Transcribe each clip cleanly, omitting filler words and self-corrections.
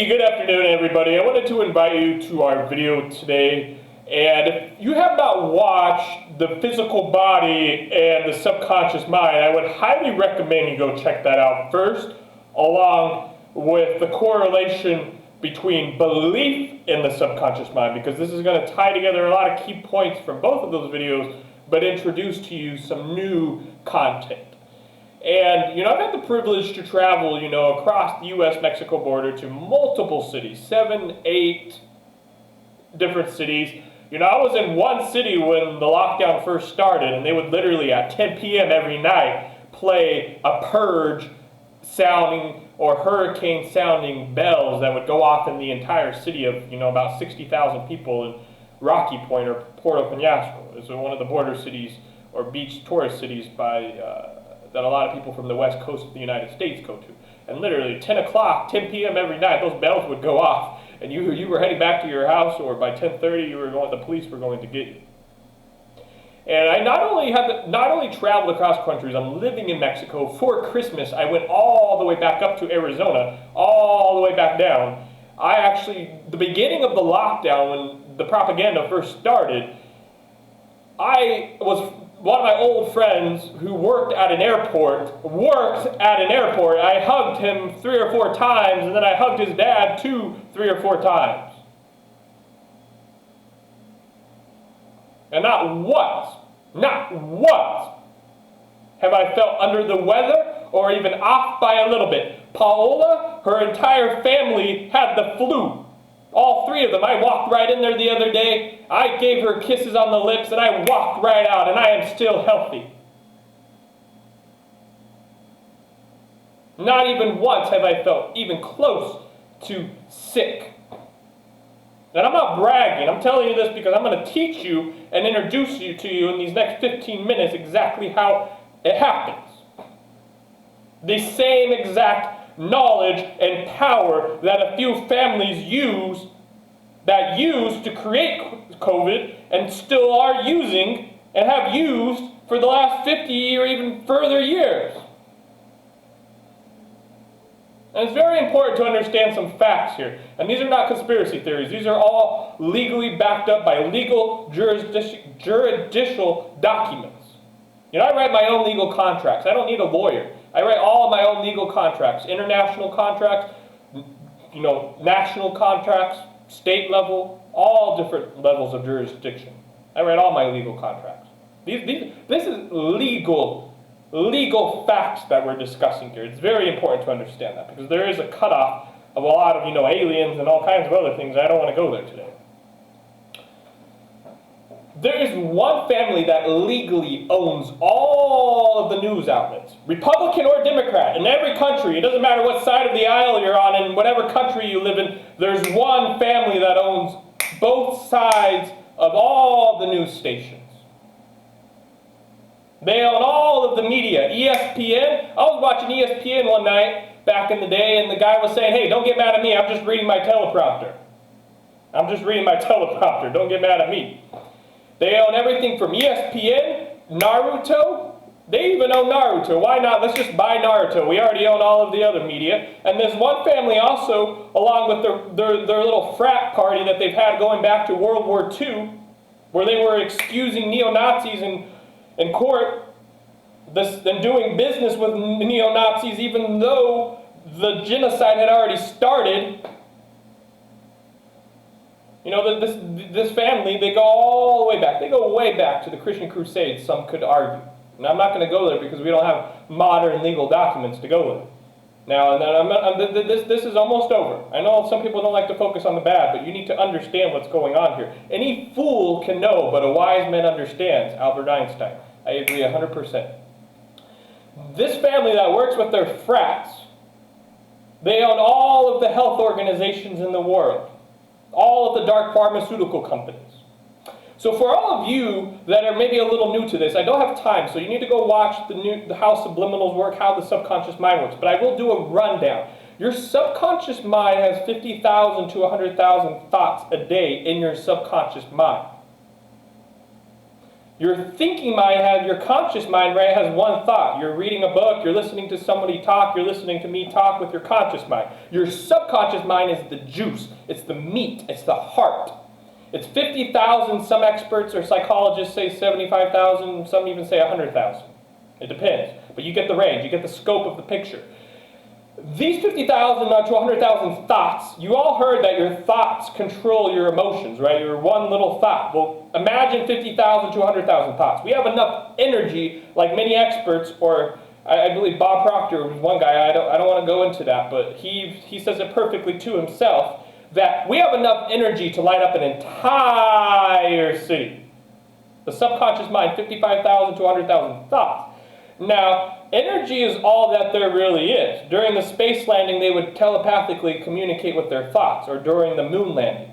Alrighty, good afternoon everybody. I wanted to invite you to our video today, and if you have not watched The Physical Body and the Subconscious Mind, I would highly recommend you go check that out first, along with the correlation between belief in the subconscious mind, because this is going to tie together a lot of key points from both of those videos, but introduce to you some new content. And, I've had the privilege to travel, across the U.S.-Mexico border to multiple cities, 7, 8 different cities. I was in one city when the lockdown first started, and they would literally at 10 p.m. every night play a purge sounding or hurricane sounding bells that would go off in the entire city of, about 60,000 people in Rocky Point or Puerto Peñasco. It's one of the border cities or beach tourist cities that a lot of people from the west coast of the United States go to. And literally 10 p.m. every night, those bells would go off, and you were heading back to your house, or by 10:30 the police were going to get you. And I not only traveled across countries, I'm living in Mexico. For Christmas, I went all the way back up to Arizona, all the way back down. The beginning of the lockdown, when the propaganda first started, one of my old friends who worked at an airport. I hugged him 3 or 4 times, and then I hugged his dad 2, 3 or 4 times. And not once have I felt under the weather or even off by a little bit. Paola, her entire family had the flu. All 3 of them. I walked right in there the other day. I gave her kisses on the lips, and I walked right out, and I am still healthy. Not even once have I felt even close to sick. And I'm not bragging. I'm telling you this because I'm going to teach you and introduce you to you in these next 15 minutes exactly how it happens. The same exact knowledge and power that a few families used to create COVID and still are using and have used for the last 50 or even further years. And it's very important to understand some facts here. And these are not conspiracy theories. These are all legally backed up by legal juridical documents. I write my own legal contracts. I don't need a lawyer. I write all of my own legal contracts, international contracts, national contracts, state level, all different levels of jurisdiction. I write all my legal contracts. This is legal facts that we're discussing here. It's very important to understand that, because there is a cutoff of a lot of, aliens and all kinds of other things. I don't want to go there today. There is one family that legally owns all of the news outlets, Republican or Democrat, in every country. It doesn't matter what side of the aisle you're on, in whatever country you live in, there's one family that owns both sides of all the news stations. They own all of the media. ESPN, I was watching ESPN one night back in the day, and the guy was saying, hey, don't get mad at me, I'm just reading my teleprompter. Don't get mad at me. They own everything from ESPN, Naruto. They even own Naruto. Why not? Let's just buy Naruto. We already own all of the other media. And there's one family also, along with their little frat party that they've had going back to World War II, where they were excusing neo-Nazis in court, and doing business with neo-Nazis even though the genocide had already started. This family, they go all the way back. They go way back to the Christian Crusades, some could argue. And I'm not going to go there because we don't have modern legal documents to go with. Now, this is almost over. I know some people don't like to focus on the bad, but you need to understand what's going on here. Any fool can know, but a wise man understands. Albert Einstein. I agree 100%. This family that works with their frats, they own all of the health organizations in the world. All of the dark pharmaceutical companies. So for all of you that are maybe a little new to this, I don't have time, so you need to go watch how subliminals work, how the subconscious mind works. But I will do a rundown. Your subconscious mind has 50,000 to 100,000 thoughts a day in your subconscious mind. Your thinking mind has, your conscious mind, right, has one thought. You're reading a book, you're listening to somebody talk, you're listening to me talk with your conscious mind. Your subconscious mind is the juice, it's the meat, it's the heart. It's 50,000, some experts or psychologists say 75,000, some even say 100,000. It depends, but you get the range, you get the scope of the picture. These 50,000 to 100,000 thoughts, you all heard that your thoughts control your emotions, right? Your one little thought. Well, imagine 50,000 to 100,000 thoughts. We have enough energy, like many experts, or I believe Bob Proctor was one guy, I don't want to go into that, but he says it perfectly to himself, that we have enough energy to light up an entire city. The subconscious mind, 55,000 to 100,000 thoughts. Now, energy is all that there really is. During the space landing, they would telepathically communicate with their thoughts, or during the moon landing.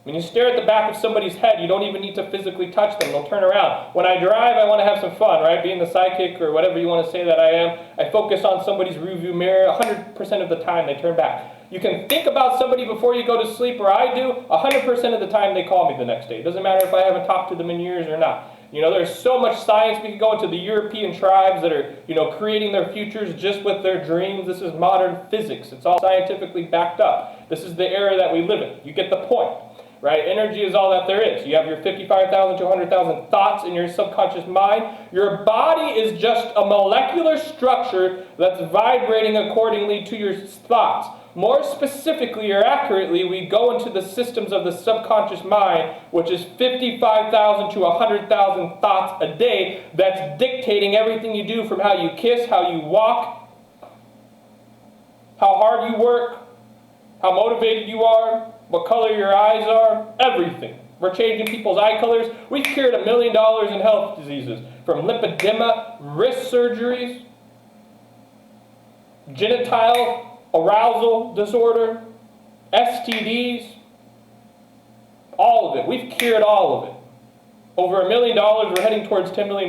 When you stare at the back of somebody's head, you don't even need to physically touch them. They'll turn around. When I drive, I want to have some fun, right? Being the sidekick or whatever you want to say that I am, I focus on somebody's rearview mirror. 100% of the time, they turn back. You can think about somebody before you go to sleep, or I do. 100% of the time, they call me the next day. It doesn't matter if I haven't talked to them in years or not. You know, there's so much science. We can go into the European tribes that are, creating their futures just with their dreams. This is modern physics. It's all scientifically backed up. This is the era that we live in. You get the point, right? Energy is all that there is. You have your 55,000 to 100,000 thoughts in your subconscious mind. Your body is just a molecular structure that's vibrating accordingly to your thoughts. More specifically or accurately, we go into the systems of the subconscious mind, which is 55,000 to 100,000 thoughts a day that's dictating everything you do, from how you kiss, how you walk, how hard you work, how motivated you are, what color your eyes are, everything. We're changing people's eye colors. We've cured $1 million in health diseases, from lymphedema, wrist surgeries, genital arousal disorder, STDs, all of it. We've cured all of it. Over $1 million, we're heading towards $10 million.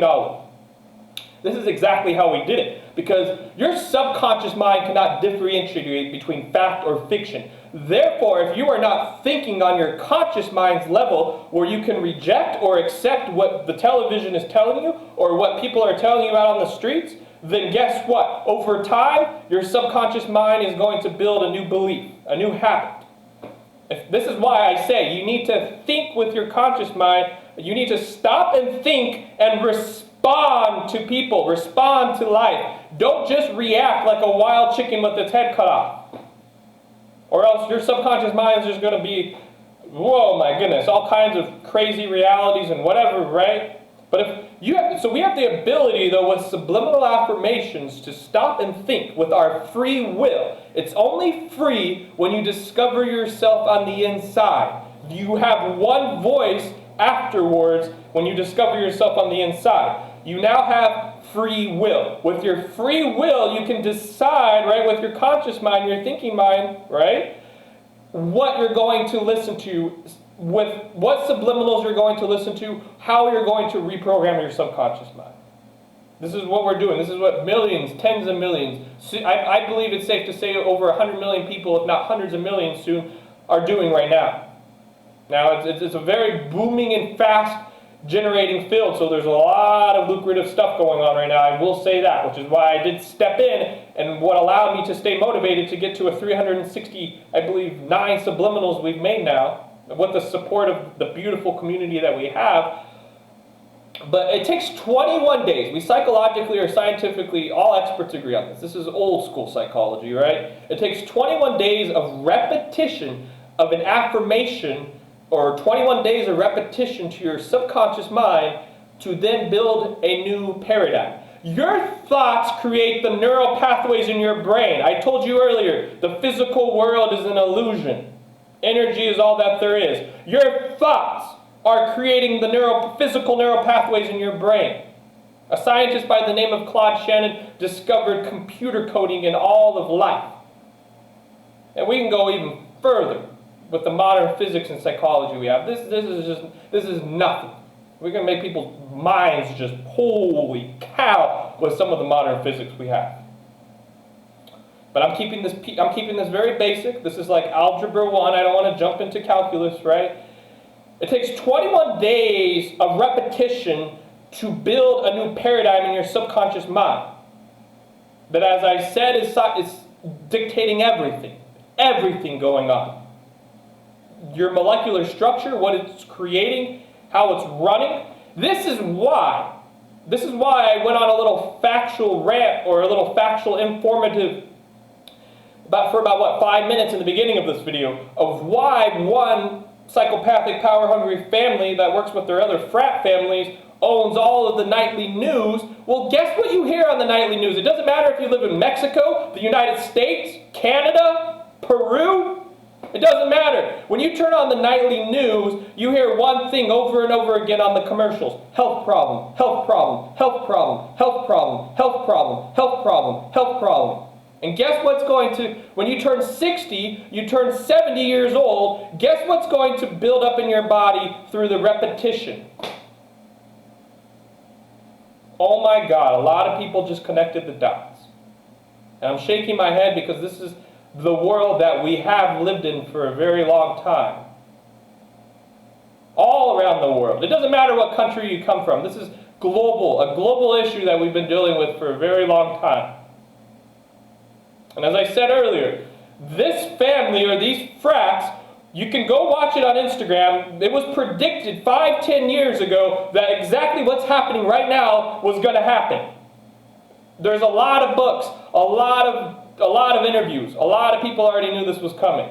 This is exactly how we did it, because your subconscious mind cannot differentiate between fact or fiction. Therefore, if you are not thinking on your conscious mind's level, where you can reject or accept what the television is telling you, or what people are telling you out on the streets, then guess what? Over time, your subconscious mind is going to build a new belief, a new habit. This is why I say you need to think with your conscious mind. You need to stop and think and respond to people, respond to life. Don't just react like a wild chicken with its head cut off. Or else your subconscious mind is just going to be, whoa, my goodness, all kinds of crazy realities and whatever, right? But so we have the ability, though, with subliminal affirmations to stop and think with our free will. It's only free when you discover yourself on the inside. You have one voice afterwards when you discover yourself on the inside. You now have free will. With your free will, you can decide, right, with your conscious mind, your thinking mind, right, what you're going to listen to, with what subliminals you're going to listen to, how you're going to reprogram your subconscious mind. This is what we're doing. This is what millions, tens of millions, I believe it's safe to say over 100 million people, if not hundreds of millions soon, are doing right now. Now, it's a very booming and fast generating field, so there's a lot of lucrative stuff going on right now. I will say that, which is why I did step in, and what allowed me to stay motivated to get to a 360, I believe, 9 subliminals we've made now, with the support of the beautiful community that we have. But it takes 21 days. We psychologically or scientifically, all experts agree on this. This is old school psychology, right? It takes 21 days of repetition of an affirmation, or 21 days of repetition to your subconscious mind to then build a new paradigm. Your thoughts create the neural pathways in your brain. I told you earlier, the physical world is an illusion. Energy is all that there is. Your thoughts are creating the physical neural pathways in your brain. A scientist by the name of Claude Shannon discovered computer coding in all of life. And we can go even further with the modern physics and psychology we have. This is nothing. We're going to make people's minds just, holy cow, with some of the modern physics we have. But I'm keeping this very basic. This is like Algebra 1. I don't want to jump into calculus, right? It takes 21 days of repetition to build a new paradigm in your subconscious mind. That, as I said, is dictating everything going on. Your molecular structure, what it's creating, how it's running. This is why I went on a little factual rant, or a little factual informative for about 5 minutes in the beginning of this video, of why one psychopathic, power-hungry family that works with their other frat families owns all of the nightly news. Well, guess what you hear on the nightly news? It doesn't matter if you live in Mexico, the United States, Canada, Peru. It doesn't matter. When you turn on the nightly news, you hear one thing over and over again on the commercials. Health problem, health problem, health problem, health problem, health problem, health problem, health problem. And guess what's going to, when you turn 60, you turn 70 years old, guess what's going to build up in your body through the repetition? Oh my God, a lot of people just connected the dots. And I'm shaking my head because this is the world that we have lived in for a very long time. All around the world. It doesn't matter what country you come from. This is global, a global issue that we've been dealing with for a very long time. And as I said earlier, this family, or these frats, you can go watch it on Instagram. It was predicted 5-10 years ago that exactly what's happening right now was going to happen. There's a lot of books, a lot of interviews. A lot of people already knew this was coming.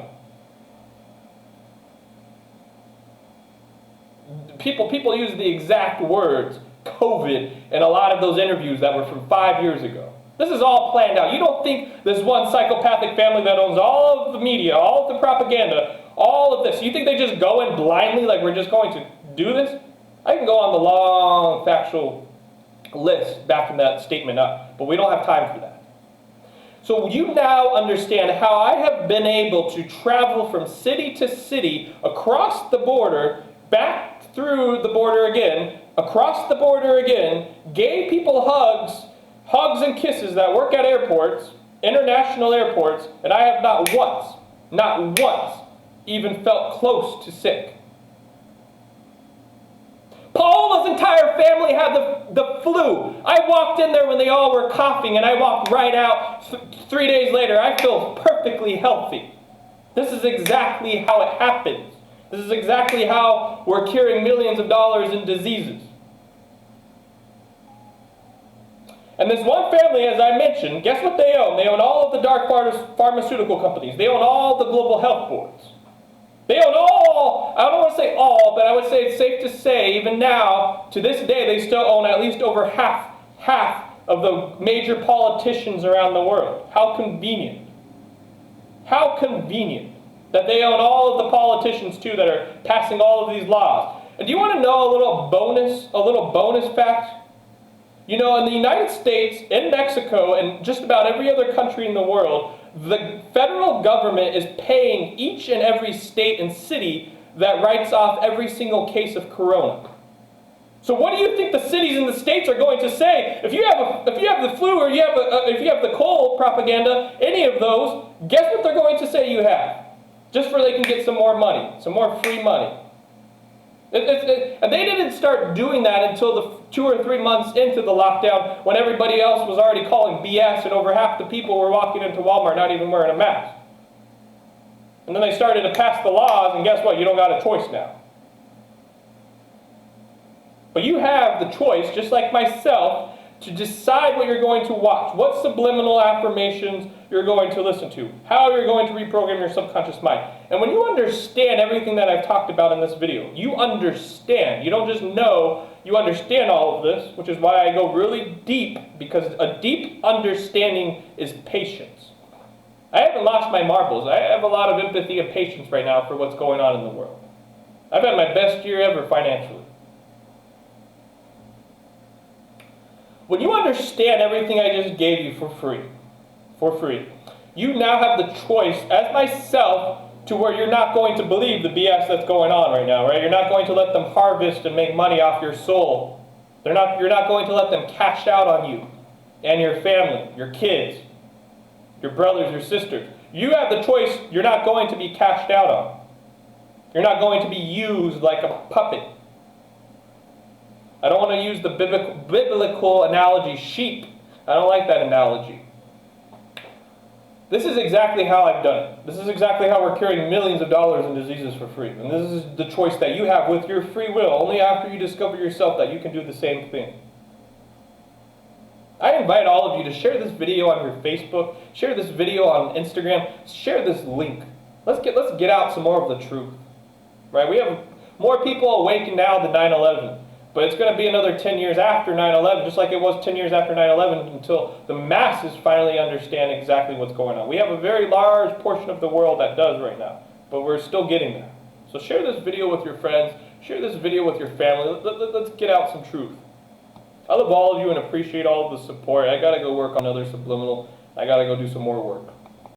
People use the exact words, COVID, in a lot of those interviews that were from 5 years ago. This is all planned out. You don't think this one psychopathic family that owns all of the media, all of the propaganda, all of this, you think they just go in blindly like we're just going to do this? I can go on the long factual list backing that statement up, but we don't have time for that. So you now understand how I have been able to travel from city to city, across the border, back through the border again, across the border again, gave people hugs and kisses that work at airports, international airports, and I have not once, even felt close to sick. Paola's entire family had the flu. I walked in there when they all were coughing, and I walked right out. 3 days later, I feel perfectly healthy. This is exactly how it happens. This is exactly how we're curing millions of dollars in diseases. And this one family, as I mentioned, guess what they own? They own all of the dark pharmaceutical companies. They own all the global health boards. They own all, I don't want to say all, but I would say it's safe to say, even now, to this day, they still own at least over half of the major politicians around the world. How convenient. How convenient that they own all of the politicians, too, that are passing all of these laws. And do you want to know a little bonus fact? You know, in the United States, in Mexico, and just about every other country in the world, the federal government is paying each and every state and city that writes off every single case of corona. So what do you think the cities and the states are going to say? If you have the flu, or if you have the cold propaganda, any of those, guess what they're going to say you have? Just so they can get some more money, some more free money. And they didn't start doing that until the 2 or 3 months into the lockdown, when everybody else was already calling BS and over half the people were walking into Walmart not even wearing a mask. And then they started to pass the laws, and guess what? You don't got a choice now. But you have the choice, just like myself, to decide what you're going to watch, what subliminal affirmations you're going to listen to, how you're going to reprogram your subconscious mind. And when you understand everything that I've talked about in this video, you understand. You don't just know, you understand all of this, which is why I go really deep, because a deep understanding is patience. I haven't lost my marbles. I have a lot of empathy and patience right now for what's going on in the world. I've had my best year ever financially. When you understand everything I just gave you for free, you now have the choice, as myself, to where you're not going to believe the BS that's going on right now, right? You're not going to let them harvest and make money off your soul. You're not going to let them cash out on you and your family, your kids, your brothers, your sisters. You have the choice you're not going to be cashed out on. You're not going to be used like a puppet. I don't want to use the biblical analogy sheep. I don't like that analogy. This is exactly how I've done it. This is exactly how we're curing millions of dollars in diseases for free. And this is the choice that you have with your free will, only after you discover yourself that you can do the same thing. I invite all of you to share this video on your Facebook, share this video on Instagram, share this link. Let's get out some more of the truth. Right? We have more people awakened now than 9/11. But it's going to be another 10 years after 9/11, just like it was 10 years after 9/11, until the masses finally understand exactly what's going on. We have a very large portion of the world that does right now, but we're still getting there. So share this video with your friends, share this video with your family. Let's get out some truth. I love all of you and appreciate all of the support. I got to go work on another subliminal. I got to go do some more work.